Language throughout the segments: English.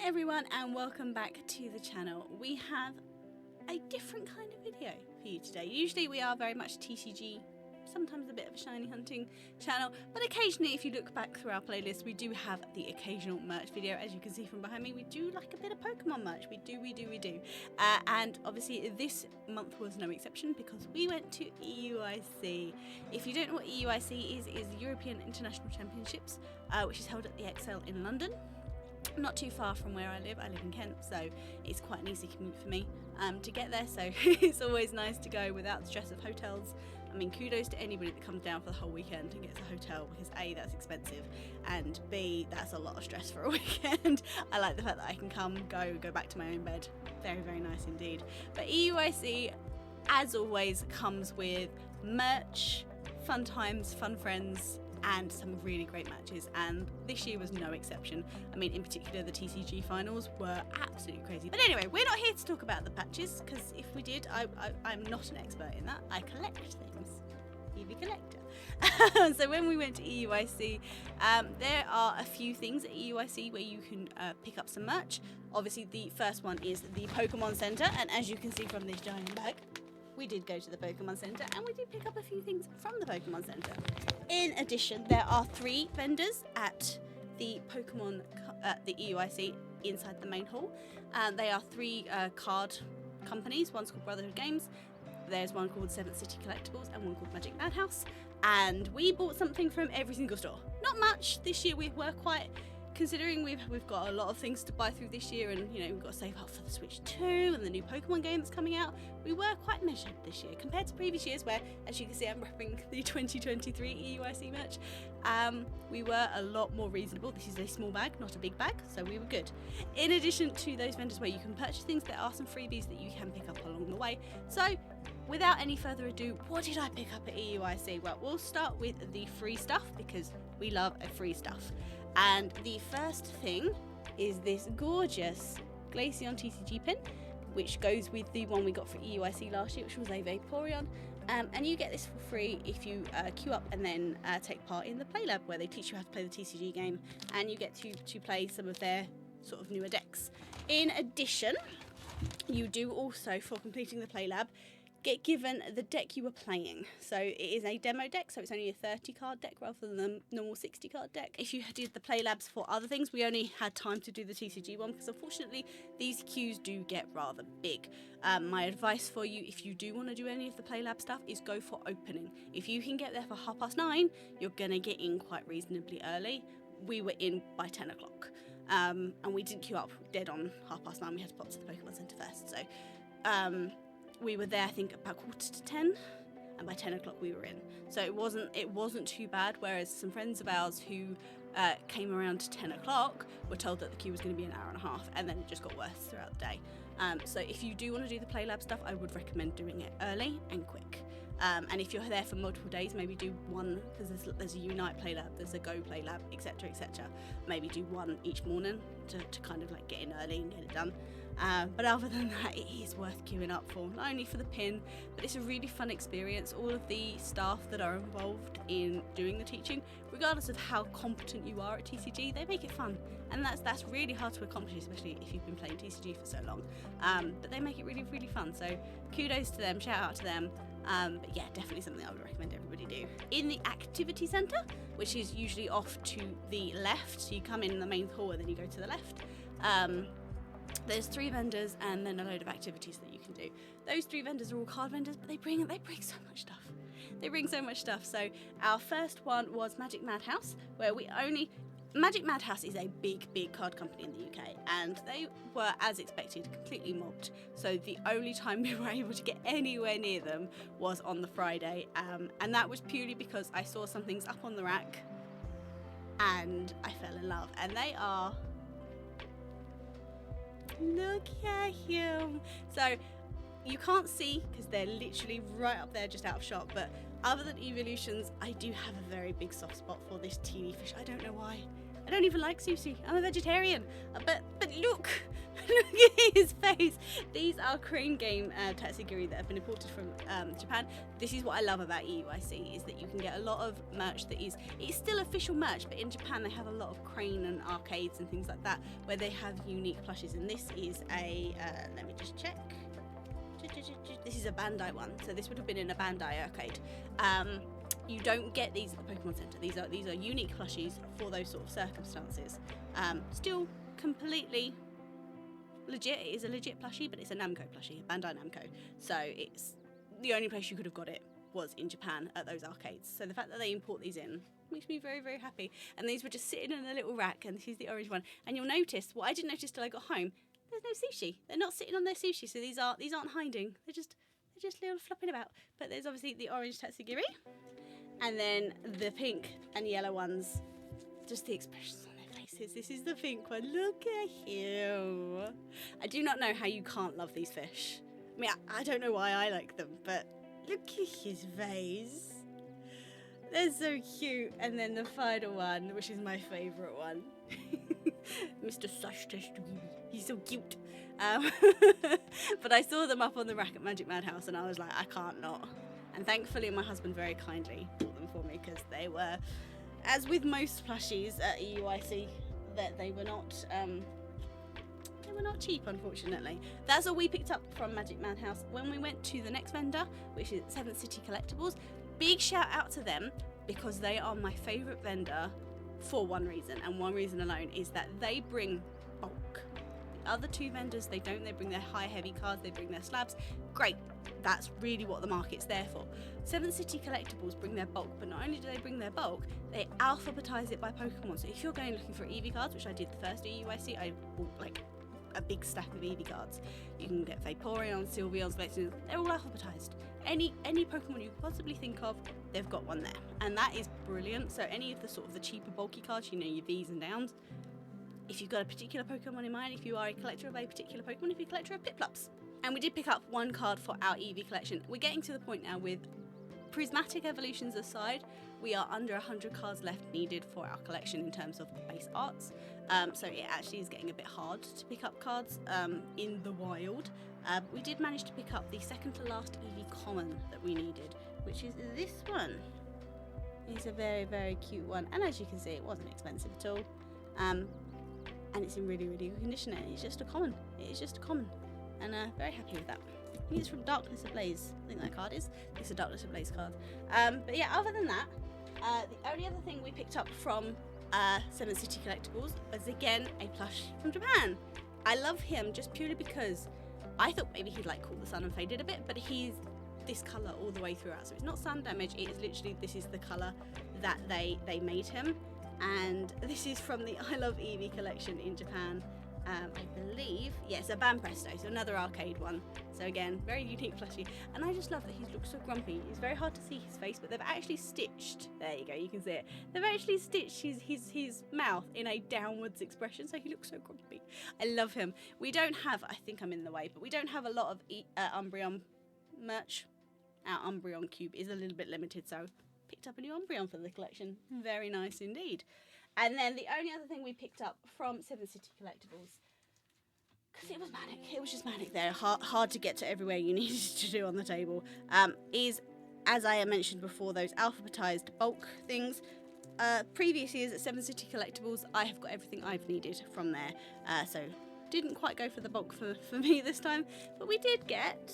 everyone and welcome back to the channel. We have a different kind of video for you today. Usually we are very much TCG, sometimes a bit of a shiny hunting channel, but occasionally if you look back through our playlist we do have the occasional merch video. As you can see from behind me, we do like a bit of Pokemon merch. We do. And obviously this month was no exception because we went to EUIC. If you don't know what EUIC is the European International Championships, which is held at the ExCeL in London. Not too far from where I live in Kent, so it's quite an easy commute for me to get there, so it's always nice to go without the stress of hotels. I mean, kudos to anybody that comes down for the whole weekend and gets a hotel, because A, that's expensive, and B, that's a lot of stress for a weekend. I like the fact that I can come, go back to my own bed. Very, very nice indeed. But EUIC, as always, comes with merch, fun times, fun friends, and some really great matches, and this year was no exception. I mean, in particular the TCG finals were absolutely crazy. But anyway, we're not here to talk about the patches, because if we did, I'm not an expert in that. I collect things. EV collector. So when we went to EUIC, there are a few things at EUIC where you can pick up some merch. Obviously the first one is the Pokemon Center, and as you can see from this giant bag, we did go to the Pokemon Center and we did pick up a few things from the Pokemon Center. In addition, there are 3 vendors at the the EUIC inside the main hall. They are 3 card companies. One's called Brotherhood Games, there's one called 7th City Collectibles, and one called Magic Madhouse. And we bought something from every single store. Not much this year. We were quite, considering we've got a lot of things to buy through this year, and you know, we've got to save up for the Switch 2 and the new Pokemon game that's coming out. We were quite measured this year compared to previous years where, as you can see, I'm repping the 2023 EUIC merch. We were a lot more reasonable. This is a small bag, not a big bag, so we were good. In addition to those vendors where you can purchase things, there are some freebies that you can pick up along the way. So without any further ado, what did I pick up at EUIC? Well, we'll start with the free stuff because we love a free stuff. And the first thing is this gorgeous Glaceon TCG pin, which goes with the one we got for EUIC last year, which was a Vaporeon. And you get this for free if you queue up and then take part in the Play Lab, where they teach you how to play the TCG game, and you get to play some of their sort of newer decks. In addition, you do also, for completing the Play Lab, get given the deck you were playing. So it is a demo deck, so it's only a 30 card deck rather than the normal 60 card deck. If you did the play labs for other things, we only had time to do the TCG one because unfortunately these queues do get rather big. My advice for you, if you do want to do any of the play lab stuff, is go for opening. If you can get there for 9:30, you're gonna get in quite reasonably early. We were in by 10 o'clock, and we didn't queue up dead on 9:30. We had to pop to the Pokemon Center first. So we were there, I think, about 9:45, and by 10 o'clock we were in. So it wasn't too bad. Whereas some friends of ours who came around 10 o'clock were told that the queue was going to be an hour and a half, and then it just got worse throughout the day. So if you do want to do the play lab stuff, I would recommend doing it early and quick. And if you're there for multiple days, maybe do one, because there's a Unite play lab, there's a Go play lab, etc, etc. Maybe do one each morning to kind of like get in early and get it done. But other than that, it is worth queuing up for, not only for the pin, but it's a really fun experience. All of the staff that are involved in doing the teaching, regardless of how competent you are at TCG, they make it fun, and that's really hard to accomplish, especially if you've been playing TCG for so long. But they make it really, really fun, so kudos to them, shout out to them. But yeah, definitely something I would recommend everybody do. In the activity centre, which is usually off to the left, so you come in the main hall and then you go to the left, there's 3 vendors and then a load of activities that you can do. Those 3 vendors are all card vendors, but they bring so much stuff. They bring so much stuff. So our first one was Magic Madhouse, where Magic Madhouse is a big card company in the UK, and they were, as expected, completely mobbed. So the only time we were able to get anywhere near them was on the Friday, and that was purely because I saw some things up on the rack and I fell in love. And they are, look at him. So you can't see because they're literally right up there, just out of shot, but other than Evolutions, I do have a very big soft spot for this teeny fish. I don't know why. I don't even like sushi. I'm a vegetarian. But look, Look at his face. These are crane game tatsugiri that have been imported from Japan. This is what I love about EUIC, is that you can get a lot of merch that it's still official merch, but in Japan they have a lot of crane and arcades and things like that where they have unique plushes, and this is a let me just check. This is a Bandai one, so this would have been in a Bandai arcade. You don't get these at the Pokemon Center. These are unique plushies for those sort of circumstances. Still completely legit. It is a legit plushie, but it's a Namco plushie, a Bandai Namco. So it's the only place you could have got it was in Japan at those arcades. So the fact that they import these in makes me very, very happy. And these were just sitting in a little rack, and this is the orange one. And you'll notice, what I didn't notice till I got home, there's no sushi. They're not sitting on their sushi, so these aren't hiding. They're just little flopping about. But there's obviously the orange tatsugiri, and then the pink and yellow ones. Just the expressions on their faces. This is the pink one. Look at him. I do not know how you can't love these fish. I mean, I don't know why I like them, but look at his face. They're so cute. And then the final one, which is my favourite one. Mr. Sush Tatsugiri. He's so cute. But I saw them up on the rack at Magic Madhouse, and I was like, I can't not. And thankfully my husband very kindly bought them for me, because they were, as with most plushies at EUIC, that they were not cheap, unfortunately. That's all we picked up from Magic Madhouse. When we went to the next vendor, which is 7th City Collectibles, big shout out to them, because they are my favourite vendor for one reason, and one reason alone, is that they bring bulk. The other two vendors, they don't. They bring their high heavy cards, they bring their slabs. Great, that's really what the market's there for. 7th City Collectibles bring their bulk, but not only do they bring their bulk, they alphabetize it by Pokemon. So if you're going looking for Eevee cards, which I did the first EUIC, I bought like a big stack of Eevee cards. You can get Vaporeon, Sylveon, Splatoon, they're all alphabetized. Any Pokemon you could possibly think of, they've got one there. And that is brilliant. So any of the sort of the cheaper bulky cards, you know, your V's and Downs, if you've got a particular Pokemon in mind, if you are a collector of a particular Pokemon, if you're a collector of Piplups. And we did pick up one card for our Eevee collection. We're getting to the point now, with prismatic evolutions aside, we are under 100 cards left needed for our collection in terms of base arts. So it actually is getting a bit hard to pick up cards in the wild. We did manage to pick up the second to last Eevee common that we needed, which is this one. It's a very, very cute one, and as you can see, it wasn't expensive at all. And it's in really, really good condition, and it's just a common. It is just a common, and very happy with that. I think it's from Darkness Ablaze. I think that card is. It's a Darkness Ablaze card. But yeah, other than that, the only other thing we picked up from 7th City Collectibles was again a plush from Japan. I love him just purely because I thought maybe he'd like cool the sun and faded a bit, but he's this colour all the way throughout. So it's not sun damage, it is literally, this is the colour that they made him. And this is from the I Love Eevee collection in Japan. I believe, yes, a Banpresto, so another arcade one. So again, very unique plushie. And I just love that he looks so grumpy. It's very hard to see his face, but they've actually stitched, there you go, you can see it. They've actually stitched his mouth in a downwards expression, so he looks so grumpy. I love him. We don't have, I think I'm in the way, but we don't have a lot of Umbreon merch. Our Umbreon cube is a little bit limited, so picked up a new Umbreon for the collection. Very nice indeed. And then the only other thing we picked up from 7th City Collectibles, because it was manic, it was just manic there, hard to get to everywhere you needed to do on the table, is, as I mentioned before, those alphabetized bulk things. Previous years at 7th City Collectibles, I have got everything I've needed from there, so didn't quite go for the bulk for me this time, but we did get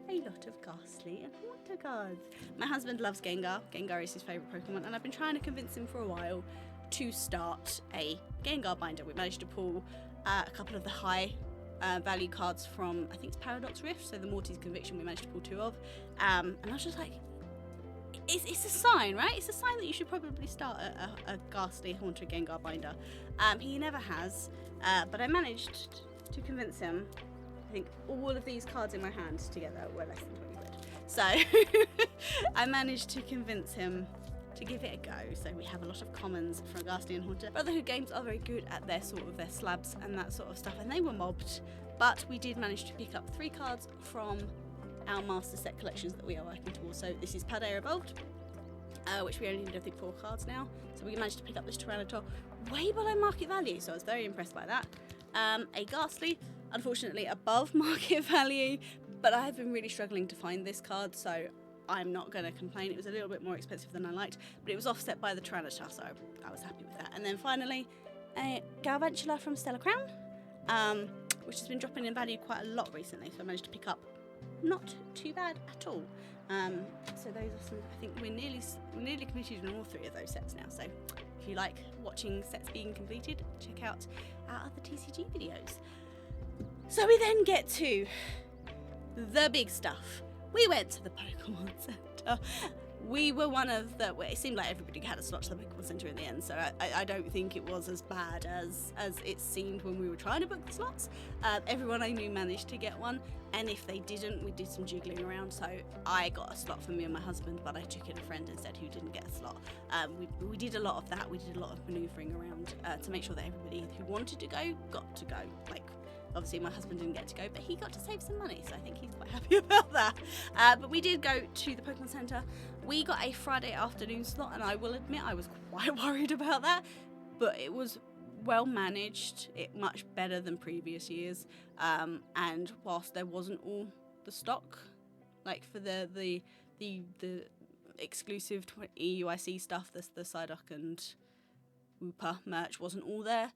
a lot of Ghastly and Haunter cards. My husband loves Gengar. Gengar is his favourite Pokemon, and I've been trying to convince him for a while to start a Gengar binder. We managed to pull a couple of the high value cards from, I think it's Paradox Rift, so the Morty's Conviction we managed to pull 2 of. And I was just like, it's a sign, right? It's a sign that you should probably start a Ghastly Haunter Gengar binder. He never has, but I managed to convince him. I think all of these cards in my hand together were less than 20 quid. So I managed to convince him to give it a go. So we have a lot of commons from Ghastly and Haunter. Brotherhood Games are very good at their slabs and that sort of stuff, and they were mobbed, but we did manage to pick up 3 cards from our master set collections that we are working towards. So this is Paldea Evolved, which we only need, I think, 4 cards now. So we managed to pick up this Tyranitar way below market value, so I was very impressed by that. a Ghastly, unfortunately above market value, but I have been really struggling to find this card, so I'm not going to complain. It was a little bit more expensive than I liked, but it was offset by the Tyranitar, so I was happy with that. And then finally, a Aventure from Stellar Crown, which has been dropping in value quite a lot recently, so I managed to pick up not too bad at all. So those are some, I think we're nearly completed in all 3 of those sets now, so if you like watching sets being completed, check out our other TCG videos. So we then get to the big stuff. We went to the Pokemon Center. We were one of the, well, it seemed like everybody had a slot to the Pokemon Center in the end, so I don't think it was as bad as it seemed when we were trying to book the slots. Everyone I knew managed to get one, and if they didn't, we did some jiggling around, so I got a slot for me and my husband, but I took in a friend instead who didn't get a slot. We did a lot of that. We did a lot of manoeuvring around to make sure that everybody who wanted to go got to go. Like, obviously my husband didn't get to go, but he got to save some money, so I think he's quite happy about that. But we did go to the Pokemon Center. We got a Friday afternoon slot, and I will admit I was quite worried about that, but it was well managed, much better than previous years. And whilst there wasn't all the stock, like for the exclusive EUIC stuff, the Psyduck and Wooper merch wasn't all there.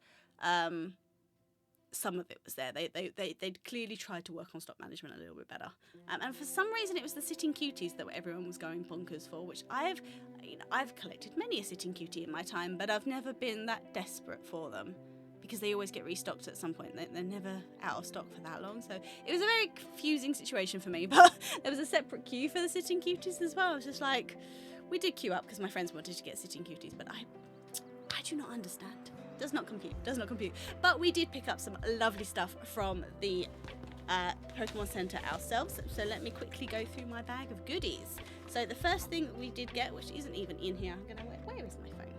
Some of it was there. They'd clearly tried to work on stock management a little bit better. And for some reason it was the sitting cuties that everyone was going bonkers for, which I've collected many a sitting cutie in my time, but I've never been that desperate for them because they always get restocked at some point. They're never out of stock for that long. So it was a very confusing situation for me, but there was a separate queue for the sitting cuties as well. I was just like, we did queue up because my friends wanted to get sitting cuties, but I do not understand. Does not compute. But we did pick up some lovely stuff from the Pokemon Center ourselves. So let me quickly go through my bag of goodies. So the first thing we did get, which isn't even in here, where is my phone?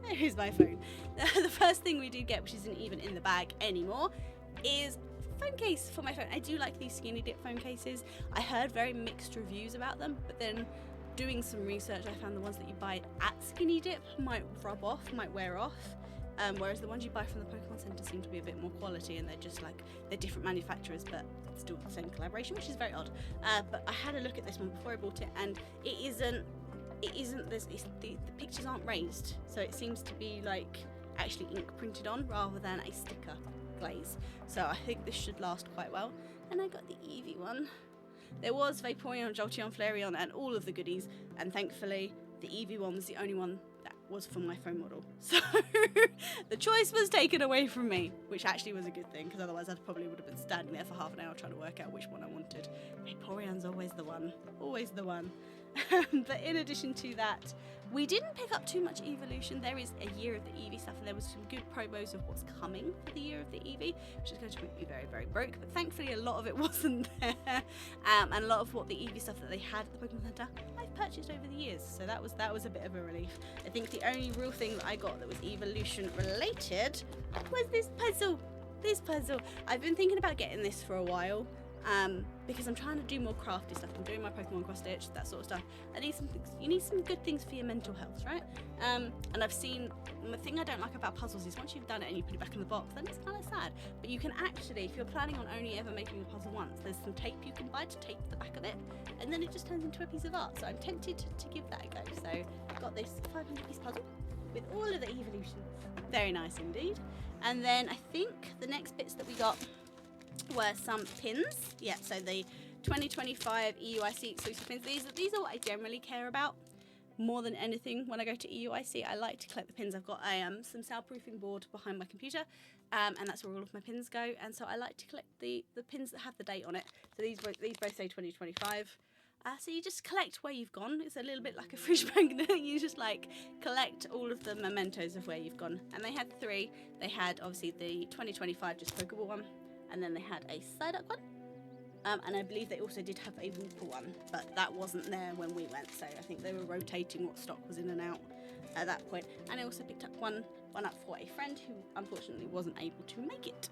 There is my phone. The first thing we did get, which isn't even in the bag anymore, is a phone case for my phone. I do like these skinny dip phone cases. I heard very mixed reviews about them, but then doing some research, I found the ones that you buy at Skinny Dip might rub off, might wear off. Whereas the ones you buy from the Pokemon Center seem to be a bit more quality, and they're different manufacturers, but still the same collaboration, which is very odd. But I had a look at this one before I bought it, and the pictures aren't raised, so it seems to be like actually ink printed on rather than a sticker glaze. So I think this should last quite well. And I got the Eevee one. There was Vaporeon, Jolteon, Flareon, and all of the goodies, and thankfully the Eevee one was the only one that was for my phone model. So the choice was taken away from me, which actually was a good thing, because otherwise I probably would have been standing there for half an hour trying to work out which one I wanted. Vaporeon's always the one. Always the one. But in addition to that, we didn't pick up too much evolution. There is a year of the Eevee stuff, and there was some good promos of what's coming for the year of the Eevee, which is going to make me very, very broke. But thankfully, a lot of it wasn't there, and a lot of what the Eevee stuff that they had at the Pokemon Center, I've purchased over the years. So that was a bit of a relief. I think the only real thing that I got that was evolution related was this puzzle. I've been thinking about getting this for a while. Because I'm trying to do more crafty stuff. I'm doing my Pokemon cross stitch, that sort of stuff. You need some good things for your mental health, right? And I've seen, the thing I don't like about puzzles is once you've done it and you put it back in the box, then it's kind of sad. But you can actually, if you're planning on only ever making a puzzle once, there's some tape you can buy to tape the back of it, and then it just turns into a piece of art. So I'm tempted to give that a go. So I've got this 500-piece puzzle with all of the evolutions. Very nice indeed. And then I think the next bits that we got were some pins. Yeah, so the 2025 EUIC exclusive pins. These are what I generally care about more than anything when I go to EUIC. I like to collect the pins. I've got some soundproofing board behind my computer, and that's where all of my pins go. And so I like to collect the pins that have the date on it. So these both say 2025. So you just collect where you've gone. It's a little bit like a fridge magnet. You just like collect all of the mementos of where you've gone. And they had 3. They had obviously the 2025 just Pokeball one, and then they had a Psyduck one, and I believe they also did have a Wooper one, but that wasn't there when we went, so I think they were rotating what stock was in and out at that point. And I also picked up one up for a friend who unfortunately wasn't able to make it,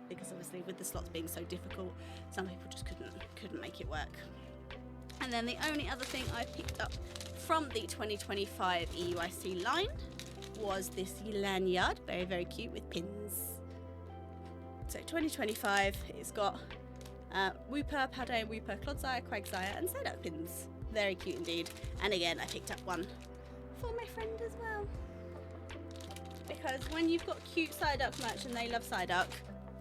because obviously with the slots being so difficult, some people just couldn't make it work. And then the only other thing I picked up from the 2025 EUIC line was this lanyard, very, very cute with pins. So 2025, it's got Wooper, Pado, Wooper, Clodsire, Quagsire, and Psyduck pins. Very cute indeed. And again, I picked up one for my friend as well. Because when you've got cute Psyduck merch and they love Psyduck,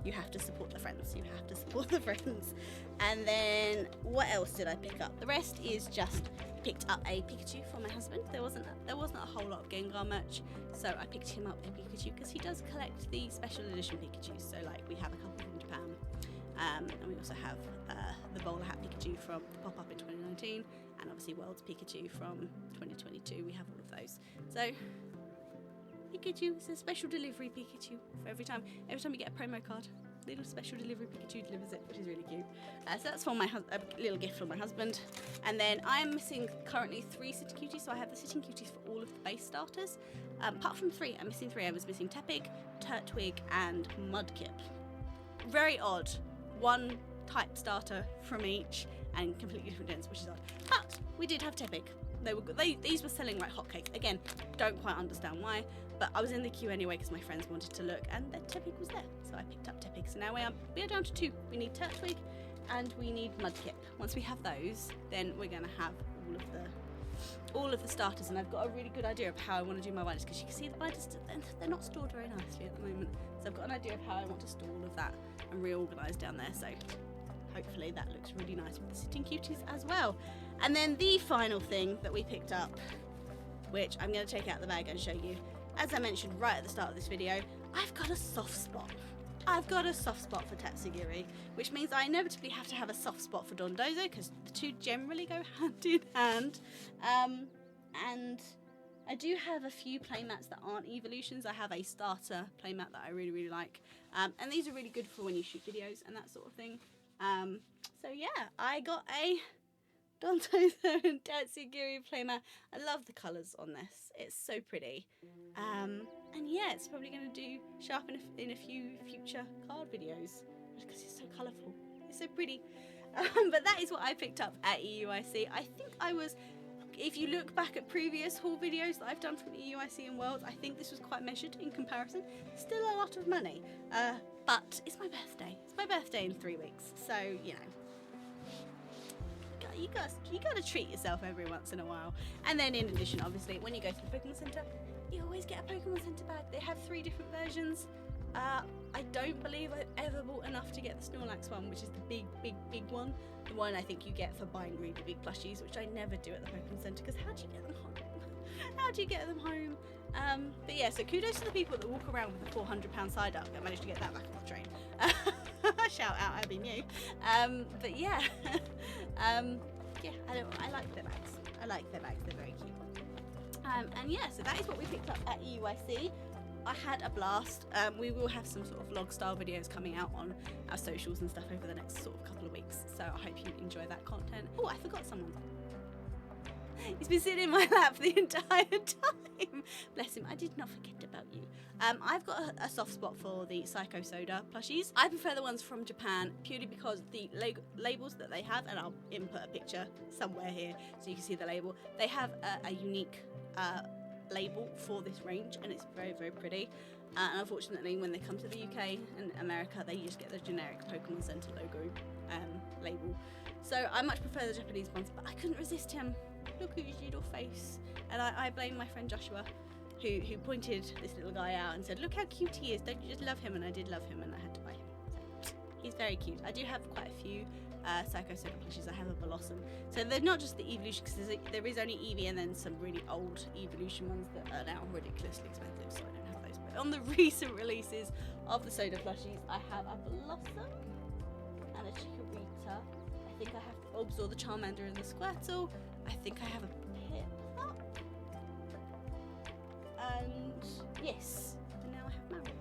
you have to support the friends. You have to support the friends. And then what else did I pick up? The rest is just picked up a Pikachu for my husband. There wasn't a whole lot of Gengar merch, so I picked him up a Pikachu because he does collect the special edition Pikachu. So like we have a couple from Japan, and we also have the bowler hat Pikachu from the pop-up in 2019, and obviously World's Pikachu from 2022. We have all of those. So Pikachu is a special delivery Pikachu for every time you get a promo card. Little special delivery Pikachu delivers it, which is really cute. So that's for my a little gift for my husband. And then I'm missing currently 3 Sitting Cuties, so I have the Sitting Cuties for all of the base starters. Apart from 3, I'm missing 3. I was missing Tepig, Turtwig, and Mudkip. Very odd. 1 type starter from each, and completely different dens, which is odd. But we did have Tepig. These were selling like hotcakes. Again, don't quite understand why, but I was in the queue anyway because my friends wanted to look, and the Tepig was there, so I picked up Tepig. So now we are down to 2. We need Turtwig and we need Mudkip. Once we have those, then we're going to have all of the starters, and I've got a really good idea of how I want to do my binders, because you can see the binders, they're not stored very nicely at the moment. So I've got an idea of how I want to store all of that and reorganise down there. So hopefully that looks really nice with the Sitting Cuties as well. And then the final thing that we picked up, which I'm going to take out the bag and show you. As I mentioned right at the start of this video, I've got a soft spot. I've got a soft spot for Tatsugiri, which means I inevitably have to have a soft spot for Dondozo, because the two generally go hand in hand. And I do have a few playmats that aren't evolutions. I have a starter playmat that I really, really like. And these are really good for when you shoot videos and that sort of thing. So yeah, I got a Dondozo and Tatsugiri playmat. I love the colours on this. It's so pretty. And yeah, it's probably going to show up in a few future card videos because it's so colourful. It's so pretty. But that is what I picked up at EUIC. I think I was, if you look back at previous haul videos that I've done from EUIC and Worlds, I think this was quite measured in comparison. Still a lot of money. But it's my birthday. It's my birthday in 3 weeks. So, you know. You gotta treat yourself every once in a while. And then in addition, obviously, when you go to the Pokemon Centre, you always get a Pokemon Centre bag. They have 3 different versions. I don't believe I've ever bought enough to get the Snorlax one, which is the big one. The one I think you get for buying really big plushies, which I never do at the Pokemon Centre, because how do you get them home? How do you get them home? But yeah, so kudos to the people that walk around with a £400 Psyduck that managed to get that back on the train. Shout out, I've been you. But yeah, yeah, I like their bags. I like their bags, they're very cute. And yeah, so that is what we picked up at EUIC. I had a blast. We will have some sort of vlog style videos coming out on our socials and stuff over the next sort of couple of weeks. So I hope you enjoy that content. Oh, I forgot someone. He's been sitting in my lap the entire time. Bless him, I did not forget about you. I've got a soft spot for the Psycho Soda plushies. I prefer the ones from Japan purely because the labels that they have, and I'll input a picture somewhere here so you can see the label. They have a unique label for this range, and it's very, very pretty. And unfortunately, when they come to the UK and America, they just get the generic Pokemon Center logo label. So I much prefer the Japanese ones, but I couldn't resist him. Look at his little face. And I blame my friend Joshua, who pointed this little guy out and said, look how cute he is, don't you just love him? And I did love him, and I had to buy him. So he's very cute. I do have quite a few Psycho Soda plushies. I have a Blossom. So they're not just the Evolution, because there is only Eevee and then some really old Evolution ones that are now ridiculously expensive, so I don't have those. But on the recent releases of the Soda plushies, I have a Blossom and a Chikorita. I think I have the Bulbasaur, the Charmander, and the Squirtle. I think I have a Piplup. And yes, and now I have Meryl.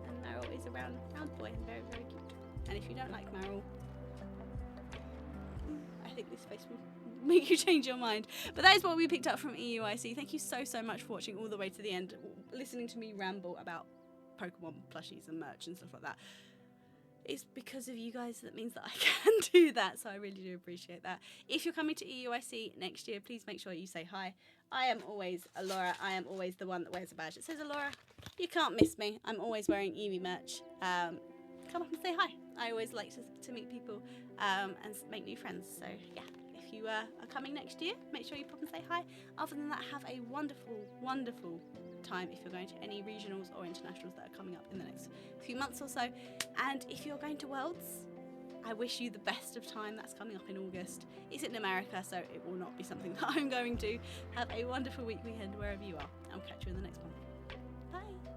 And Meryl is a round boy and very, very cute. And if you don't like Meryl, I think this face will make you change your mind. But that is what we picked up from EUIC. Thank you so much for watching all the way to the end, listening to me ramble about Pokemon plushies and merch and stuff like that. It's because of you guys that means that I can do that, so I really do appreciate that. If you're coming to EUIC next year, please make sure you say hi. I am always Alora. I am always the one that wears a badge that says Alora. You can't miss me. I'm always wearing Eevee merch. come up and say hi. I always like to meet people and make new friends. So yeah, if you are coming next year, make sure you pop and say hi. Other than that, have a wonderful, wonderful time if you're going to any regionals or internationals that are coming up in the next few months or so. And if you're going to Worlds, I wish you the best of time. That's coming up in August. It's in America, so it will not be something that I'm going to. Have a wonderful weekend wherever you are. I'll catch you in the next one. Bye.